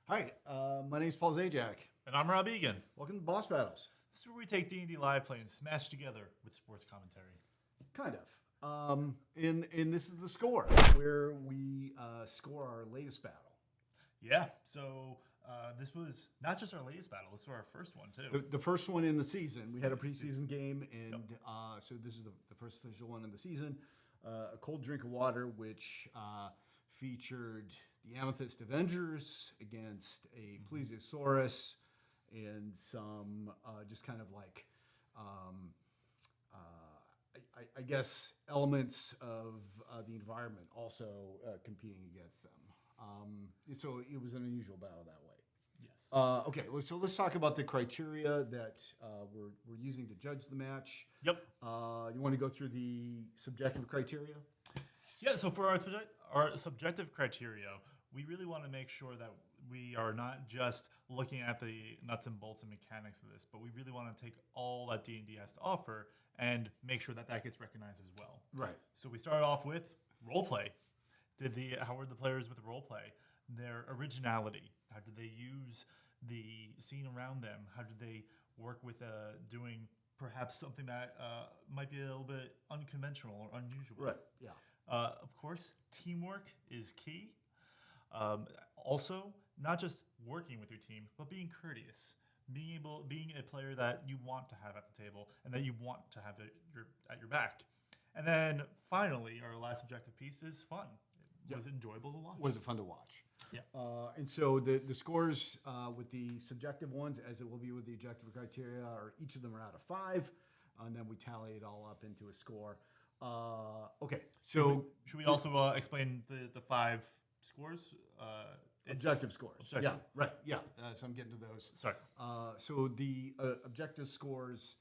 Hi, my name is Paul Zajac. And I'm Rob Egan. Welcome to Boss Battles. This is where we take D&D live play and smash together with sports commentary. Kind of. And this is the score, where we score our latest battle. Yeah, so this was not just our latest battle, this was our first one, too. The first one in the season. We had a preseason game, and so this is the first official one in the season. A cold drink of water, which featured the Amethyst Avengers against a plesiosaurus and some just kind of like, I guess, elements of the environment also competing against them. So it was an unusual battle that way. Yes. Okay, so let's talk about the criteria that we're using to judge the match. Yep. You want to go through the subjective criteria? Yeah, so for our subjective criteria, we really want to make sure that we are not just looking at the nuts and bolts and mechanics of this, but we really want to take all that D&D has to offer and make sure that that gets recognized as well. Right. So we started off with roleplay. How were the players with roleplay? Their originality. How did they use the scene around them? How did they work with doing perhaps something that might be a little bit unconventional or unusual? Right, yeah. Of course, teamwork is key. Also, not just working with your team, but being courteous, being a player that you want to have at the table and that you want to have at your back. And then finally, our last objective piece is fun. It was enjoyable to watch. Was it fun to watch? Yeah. And so the scores with the subjective ones, as it will be with the objective criteria, are each of them are out of 5, and then we tally it all up into a score. Okay, so should we also explain the 5 scores? Objective scores. Objective. Yeah, right. Yeah. So I'm getting to those. Sorry. So the objective scores,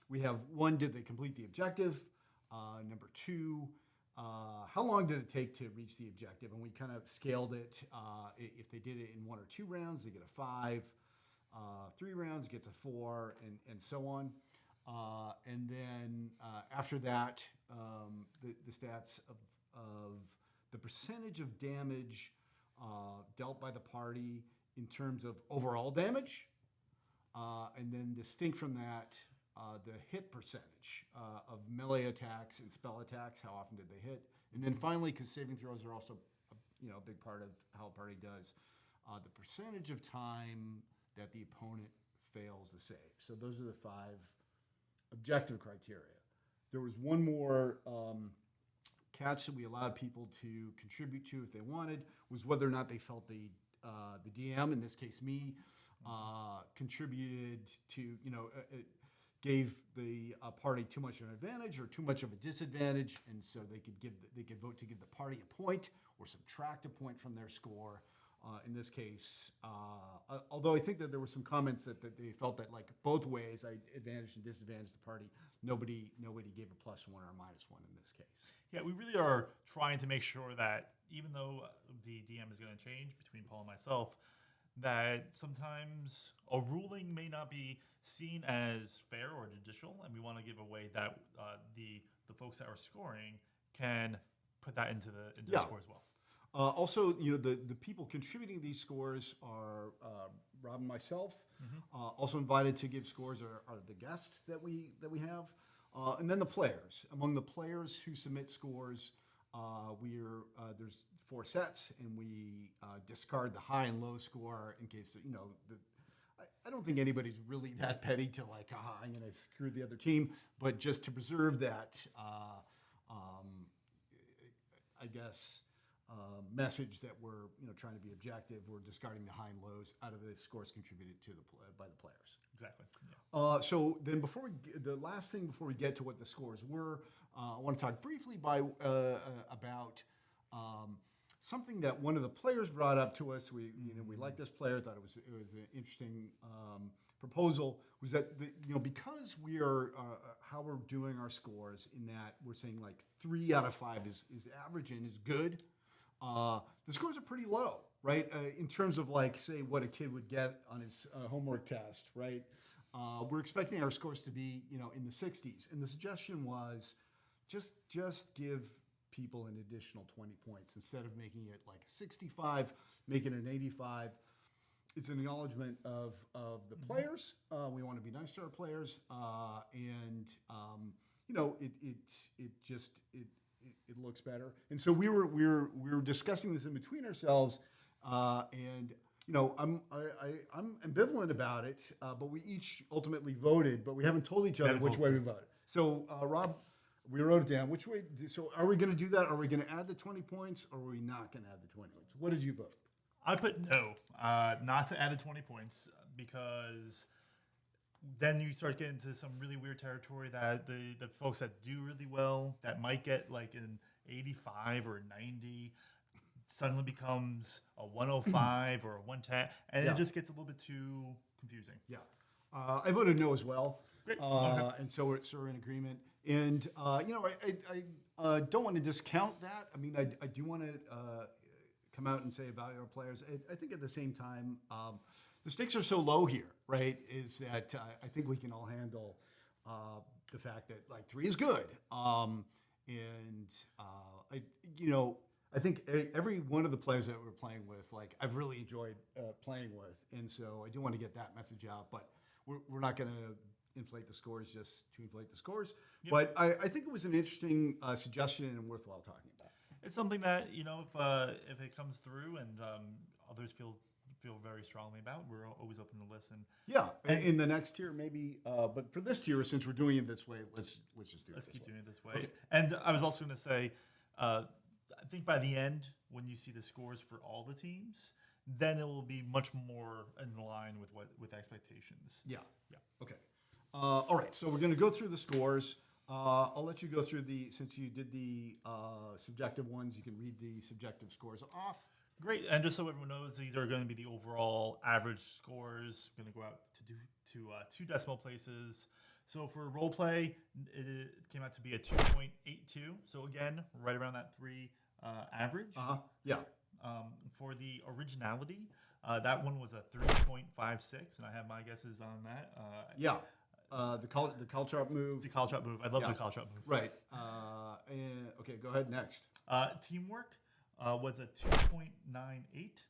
we have 1, did they complete the objective? Number 2, how long did it take to reach the objective? And we kind of scaled it. If they did it in 1 or 2 rounds, they get a 5. 3 rounds gets a 4, and so on. And then after that, the stats of the percentage of damage dealt by the party in terms of overall damage, and then distinct from that, the hit percentage of melee attacks and spell attacks. How often did they hit? And then finally, because saving throws are also a big part of how a party does, the percentage of time that the opponent fails to save. So those are the 5 objective criteria. There was one more catch that we allowed people to contribute to if they wanted, was whether or not they felt the DM, in this case me, contributed to, gave the party too much of an advantage or too much of a disadvantage, and so they could vote to give the party a point or subtract a point from their score. In this case, although I think that there were some comments that they felt that like both ways, I advantaged and disadvantaged the party. Nobody gave a +1 or a -1 in this case. Yeah, we really are trying to make sure that even though the DM is going to change between Paul and myself, that sometimes a ruling may not be seen as fair or judicial, and we want to give a way that the folks that are scoring can put that into the score as well. Also, the people contributing these scores are Rob and myself. Also invited to give scores are the guests that we have, and then the players. Among the players who submit scores, there's 4 sets, and we discard the high and low score in case I don't think anybody's really that petty to like, I'm going to screw the other team, but just to preserve that, I guess. Message that we're trying to be objective. We're discarding the high and lows out of the scores contributed to by the players. Exactly. Yeah. So then, the last thing before we get to what the scores were, I want to talk briefly about something that one of the players brought up to us. We liked this player, thought it was an interesting proposal. Was that because we are how we're doing our scores, in that we're saying like 3 out of 5 is average and is good. The scores are pretty low, right? In terms of like, say, what a kid would get on his homework test, right? We're expecting our scores to be, in the 60s. And the suggestion was just give people an additional 20 points. Instead of making it like 65, make it an 85. It's an acknowledgement of the players. We want to be nice to our players, and it looks better. And so we were discussing this in between ourselves, and I'm ambivalent about it, but we each ultimately voted, but we haven't told each other which way we voted. So Rob, we wrote it down. Which way? So are we going to do that? Are we going to add the 20 points, or are we not going to add the 20 points? What did you vote? I put no, not to add the 20 points, because then you start getting into some really weird territory that the folks that do really well, that might get like an 85 or a 90, suddenly becomes a 105 or a 110, and it just gets a little bit too confusing. Yeah. I voted no as well. Great. And so we're in agreement. And, I don't want to discount that. I mean, I do want to come out and say value our players. I think at the same time, the stakes are so low here, right? Is that I think we can all handle the fact that like 3 is good. I think every one of the players that we're playing with, like I've really enjoyed playing with, and so I do want to get that message out. But we're not going to inflate the scores just to inflate the scores. Yep. But I think it was an interesting suggestion and worthwhile talking about. It's something that if it comes through and others feel very strongly about, we're always open to listen. Yeah, in the next tier maybe, but for this tier, since we're doing it this way, let's just do it. Let's keep doing it this way. Okay. And I was also going to say, I think by the end, when you see the scores for all the teams, then it will be much more in line with expectations. Yeah. Okay. All right. So we're going to go through the scores. I'll let you go through since you did the subjective ones, you can read the subjective scores off. Great. And just so everyone knows, these are going to be the overall average scores. We're going to go out to 2 decimal places. So for role play, it came out to be a 2.82. So again, right around that 3 average. Yeah. For the originality, that one was a 3.56, and I have my guesses on that. Yeah. The call chart move. The call chart move. I love the call chart move. Right. And okay, go ahead next. Teamwork was a 2.98.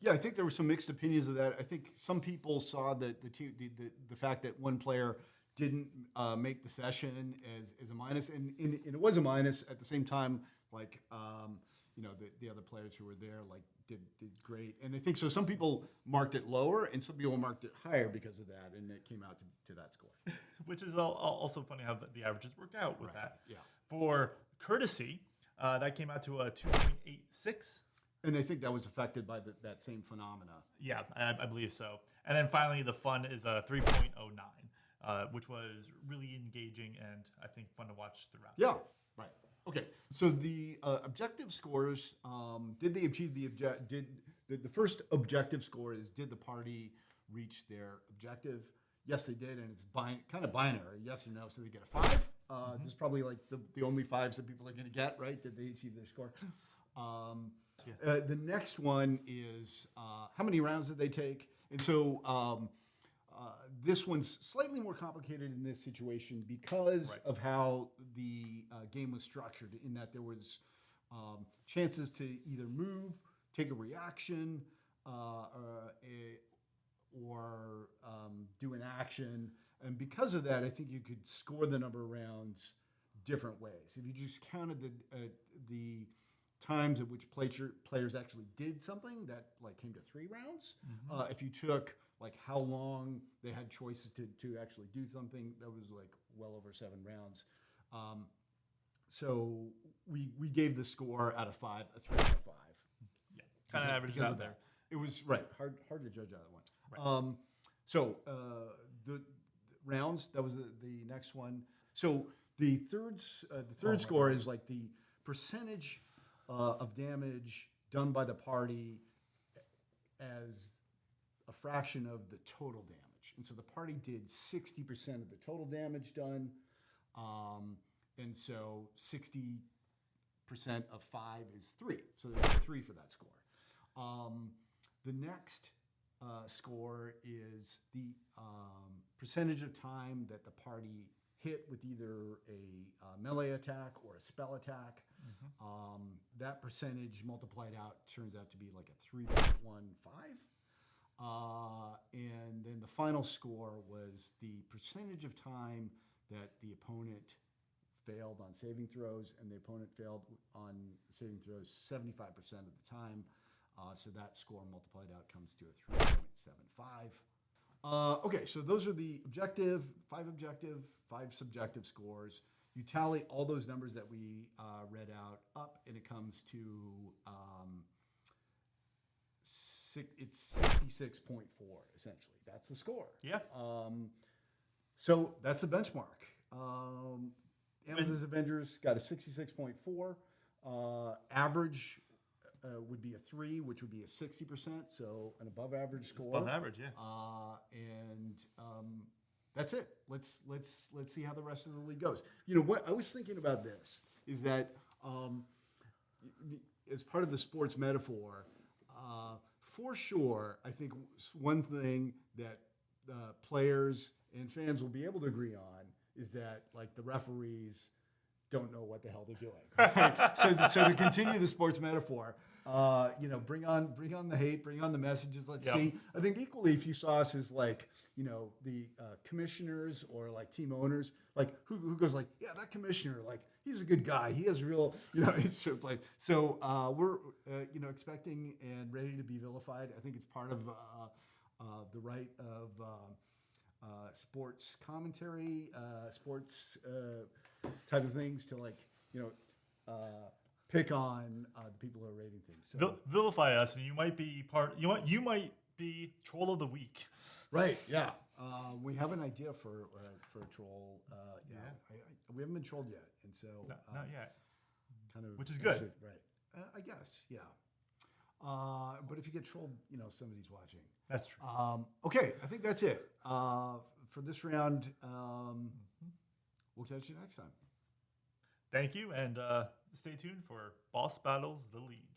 Yeah, I think there were some mixed opinions of that. I think some people saw that the fact that one player didn't make the session as a minus, and it was a minus at the same time. Like the other players who were there like did great, and I think so. Some people marked it lower, and some people marked it higher because of that, and it came out to that score. Which is also funny how the averages work out with that. Yeah. For courtesy, that came out to a 2.86. And I think that was affected by that same phenomena. Yeah, I believe so. And then finally, the fun is a 3.09, which was really engaging and I think fun to watch throughout. Yeah, right. Okay, so the objective scores, did they achieve the first objective score is, did the party reach their objective? Yes, they did, and it's kind of binary, yes or no, so they get a 5. This is probably like the only 5s that people are going to get, right? Did they achieve their score? The next one is how many rounds did they take? And so this one's slightly more complicated in this situation because of how the game was structured, in that there was chances to either move, take a reaction, or do an action. And because of that, I think you could score the number of rounds different ways. If you just counted the times at which players actually did something, that like came to 3 rounds. If you took like how long they had choices to actually do something, that was like well over 7 rounds. So we gave the score out of 5 a 3 out of 5. Yeah, kind of averaged out there. It was hard to judge that one. Right. So the rounds, that was the next one. So the third score is like the percentage of damage done by the party as a fraction of the total damage. And so the party did 60% of the total damage done. And so 60% of 5 is 3. So there's a 3 for that score. The next score is the percentage of time that the party hit with either a melee attack or a spell attack. That percentage multiplied out turns out to be like a 3.15. And then the final score was the percentage of time that the opponent failed on saving throws, and the opponent failed on saving throws 75% of the time. So that score multiplied out comes to a 3.75. Okay, so those are the objective, 5 subjective scores. You tally all those numbers that we read out up, and it comes to it's 66.4 essentially. That's the score. Yeah. So that's the benchmark. Amethyst Avengers got a 66.4. Average would be a 3, which would be a 60%, so an above average score. Above average, yeah. And that's it. Let's see how the rest of the league goes. You know what I was thinking about this is that as part of the sports metaphor, for sure, I think one thing that players and fans will be able to agree on is that like the referees don't know what the hell they're doing. Right? So to continue the sports metaphor, bring on the hate, bring on the messages. Let's see. I think equally, if you saw us as like, the commissioners or like team owners, like who goes like, yeah, that commissioner, like he's a good guy. He has real, it's like, so we're, expecting and ready to be vilified. I think it's part of the right of sports commentary, sports type of things to like, pick on the people who are rating things. So. Vilify us, and you might be you might be troll of the week. Right. Yeah. We have an idea for a troll. We haven't been trolled yet, and so not yet. Kind of, which is good, right? I guess. Yeah. But if you get trolled, somebody's watching. That's true. Okay, I think that's it for this round. We'll catch you next time. Thank you, and stay tuned for Boss Battles, the League.